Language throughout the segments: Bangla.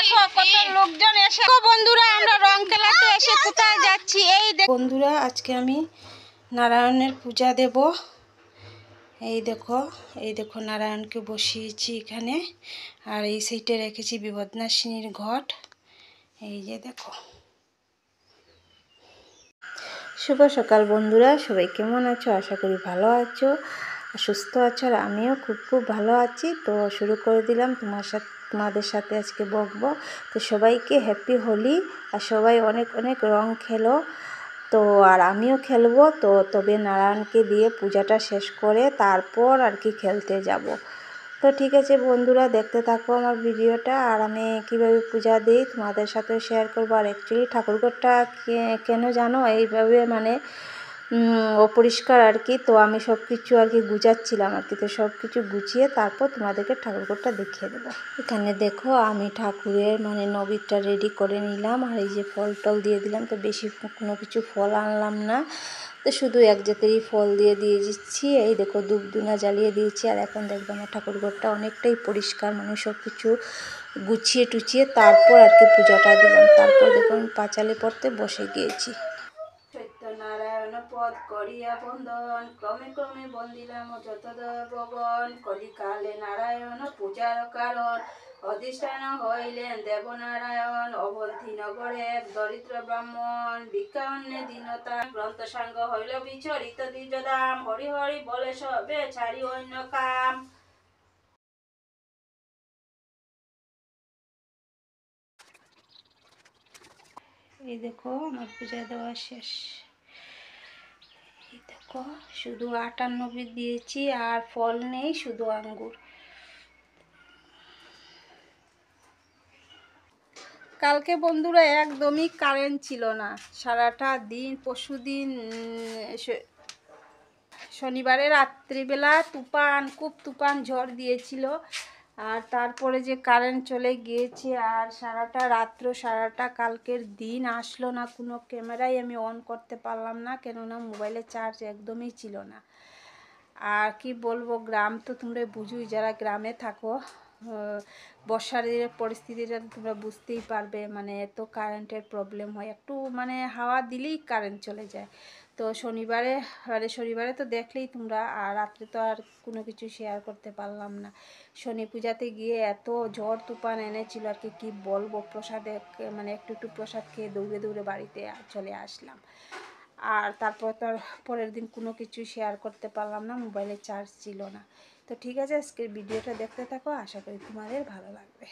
দেখো কত লোকজন এসে। বন্ধুরা আমরা রং খেলাতে এসে কোথায় যাচ্ছি? এই বন্ধুরা আজকে আমি নারায়ণের পূজা দেব। এই দেখো নারায়ণকে বসিয়েছি এখানে, আর এই সাইডে রেখেছি বিপদনাশিনীর ঘট। এই যে দেখো। শুভ সকাল বন্ধুরা, সবাই কেমন আছো? আশা করি ভালো আছো, সুস্থ আছো, আর আমিও খুব ভালো আছি। তো শুরু করে দিলাম তোমাদের সাথে আজকে বকবো। তো সবাইকে হ্যাপি হোলি, আর সবাই অনেক অনেক রং খেলো। তো আর আমিও খেলবো। তো তবে নারায়ণকে দিয়ে পূজাটা শেষ করে তারপর আর কি খেলতে যাব। তো ঠিক আছে বন্ধুরা, দেখতে থাকো আমার ভিডিওটা, আর আমি কীভাবে পূজা দিই তোমাদের সাথে শেয়ার করবো। আর অ্যাকচুয়ালি ঠাকুরঘরটা কেন জানো এইভাবে মানে অপরিষ্কার আর কি। তো আমি সব কিছু আর কি গুছাচ্ছিলাম আর কি। তো সব কিছু গুছিয়ে তারপর তোমাদেরকে ঠাকুরঘরটা দেখিয়ে দেবো। এখানে দেখো আমি ঠাকুরের মানে নবীনটা রেডি করে নিলাম, আর এই যে ফল টল দিয়ে দিলাম। তো বেশি কোনো কিছু ফল আনলাম না, তো শুধু এক জাতেরই ফল দিয়ে দিচ্ছি। এই দেখো ধূপ ধুনা জ্বালিয়ে দিয়েছি। আর এখন দেখবো আমার ঠাকুরঘরটা অনেকটাই পরিষ্কার, মানে সব কিছু গুছিয়ে টুচিয়ে তারপর আর কি পূজাটা দিলাম। তারপর দেখো আমি পাঁচালি পড়তে বসে গিয়েছি। নারায়ণ পদ করিয়া বন্দন, ক্রমে ক্রমে বন্দিলাম যত ভবন। কলিকালে নারায়ণ পূজার কারণ, অধিষ্ঠান হইলেন দেবনারায়ণ। অবধি নগরে এক দরিদ্র ব্রাহ্মণ, ভিক্ষা অন্নে দীনতা। গ্রন্থ সাঙ্গ হইল বিচরিত দ্বিজদাম, হরি হরি বলে সবে ছাড়ি অন্য কাম। এই দেখো আমার পূজা দেওয়া শেষ। এই দেখো শুধু 98 দিয়েছি, আর ফল নেই, শুধু আঙ্গুর। কালকে বন্ধুরা একদমই কারেন্ট ছিল না, সারাটা দিন। পরশুদিন শনিবারে রাত্রিবেলা খুব তুফান ঝড় দিয়েছিল, আর তারপরে যে কারেন্ট চলে গিয়েছে। আর সারাটা কালকের দিন আসলো না, কোনো ক্যামেরাই আমি অন করতে পারলাম না, কেননা মোবাইলে চার্জ একদমই ছিল না। আর কি বলবো, গ্রাম তো তোমরা বুঝোই, যারা গ্রামে থাকো। বর্ষার পরিস্থিতিটা তোমরা বুঝতেই পারবে, মানে এত কারেন্টের প্রবলেম হয়, একটু মানে হাওয়া দিলেই কারেন্ট চলে যায়। তো শনিবারে তো দেখলেই তোমরা, আর রাত্রে তো আর কোনো কিছু শেয়ার করতে পারলাম না। শনি পূজাতে গিয়ে এত ঝড় তুফান এনেছিল আর কি বলবো। প্রসাদে মানে একটু প্রসাদ খেয়ে দৌড়ে বাড়িতে চলে আসলাম। আর তারপর তো পরের দিন কোনো কিছু শেয়ার করতে পারলাম না, মোবাইলে চার্জ ছিল না। তো ঠিক আছে, আজকের ভিডিওটা দেখতে থাকো, আশা করি তোমাদের ভালো লাগবে।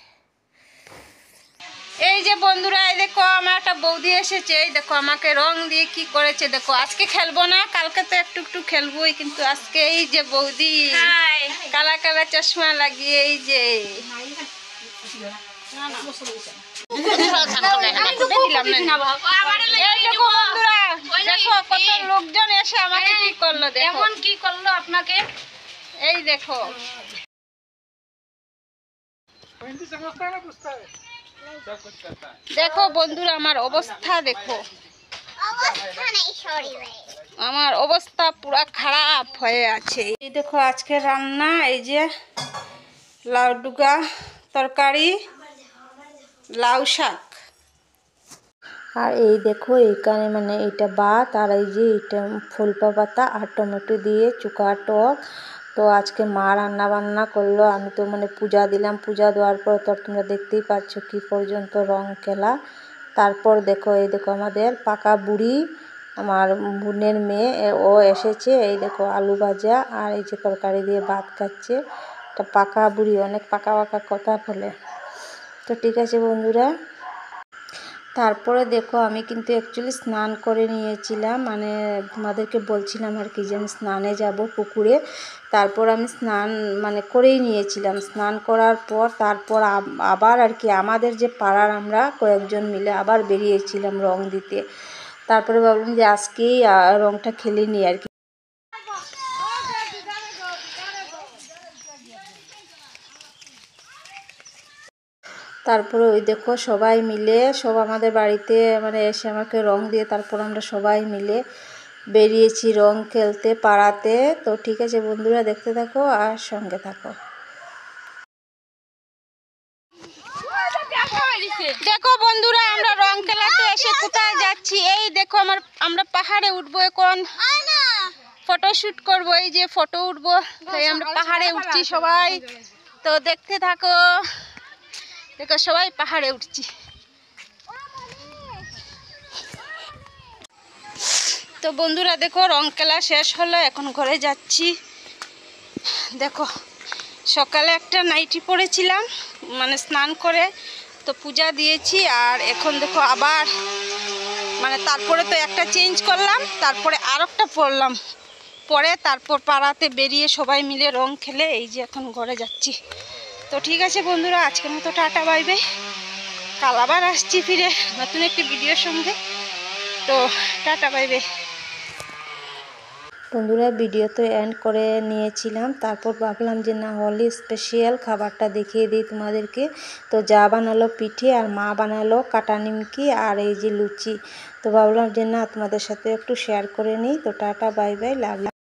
এই যে বন্ধুরা, এই দেখো আমার একটা বৌদি এসেছে। এই দেখো আমাকে রং দিয়ে কি করেছে দেখো। আজকে খেলবো না, কালকে তো একটু খেলবোই, কিন্তু আজকে এই যে বৌদি কালা কালা চশমা লাগিয়ে, এই যে দেখো কত লোকজন এসে আমাকে কি করলো, এমন কি করলো আপনাকে। এই দেখো দেখো বন্ধুরা আমার অবস্থা দেখো, আমার অবস্থা পুরা খারাপ হয়ে আছে। এই দেখো আজকে রান্না, এই যে লাউ ডুগা তরকারি, লাউ শাক। আর এই দেখো এইখানে মানে এটা ভাত, আর এই যে এটা ফুলপা পাতা আর টমেটো দিয়ে চুকা টক। তো আজকে মা রান্না বান্না করলো, আমি তো মানে পূজা দিলাম। পূজা দেওয়ার পর তো তোমরা দেখতেই পাচ্ছ কি পর্যন্ত রং খেলা। তারপর দেখো এই দেখো আমাদের পাকা বুড়ি, আমার বোনের মেয়ে, ও এসেছে। এই দেখো আলু ভাজা আর এই যে তরকারি দিয়ে ভাত খাচ্ছে। এটা পাকা বুড়ি, অনেক পাকা কথা বলে। তো ঠিক আছে বন্ধুরা, তারপরে দেখো আমি কিন্তু অ্যাকচুয়ালি স্নান করে নিয়েছিলাম, মানে তোমাদেরকে বলছিলাম আর কি যে আমি স্নানে যাব পুকুরে। তারপর আমি স্নান মানে করেই নিয়েছিলাম। স্নান করার পর তারপর আবার আর কি আমাদের যে পাড়ার আমরা কয়েকজন মিলে আবার বেরিয়েছিলাম রং দিতে। তারপরে ভাবলাম যে আজকেই রংটা খেলে নিই আর কি। তারপরে ওই দেখো সবাই মিলে সব আমাদের বাড়িতে মানে এসে আমাকে রং দিয়ে তারপর আমরা সবাই মিলে বেরিয়েছি রং খেলতে পাড়াতে। তো ঠিক আছে বন্ধুরা, দেখতে থাকো আর সঙ্গে থাকো। দেখো বন্ধুরা, আমরা রং খেলাতে এসে কোথায় যাচ্ছি? এই দেখো, আমরা পাহাড়ে উঠবো এখন, ফটোশুট করবো। এই যে ফটো উঠবো, তাই আমরা পাহাড়ে উঠছি সবাই। তো দেখতে থাকো, দেখো সবাই পাহাড়ে উঠছি। তো বন্ধুরা দেখো, রং খেলা শেষ হলো, এখন ঘরে যাচ্ছি। দেখো সকালে একটা নাইটি পরেছিলাম, মানে স্নান করে তো পূজা দিয়েছি, আর এখন দেখো আবার মানে তারপরে তো একটা চেঞ্জ করলাম, তারপরে আর একটা পরলাম, পরে তারপর পাড়াতে বেরিয়ে সবাই মিলে রং খেলে এই যে এখন ঘরে যাচ্ছি। তো ঠিক আছে বন্ধুরা, আজকের মতো টাটা বাই বাই। কাল আবার আসছি ফিরে নতুন একটি ভিডিওর সঙ্গে। তো টাটা বাই বাই। বন্ধুরা ভিডিও তো এন্ড করে নিয়েছিলাম, তারপর ভাবলাম যে না হোলি স্পেশাল খাবারটা দেখিয়ে দিই তোমাদেরকে। তো যা বানালো পিঠে, আর মা বানালো কাটা নিমকি, আর এই যে লুচি। তো ভাবলাম যে না তোমাদের সাথে একটু শেয়ার করে নিই। তো টাটা বাই বাই, লাভ।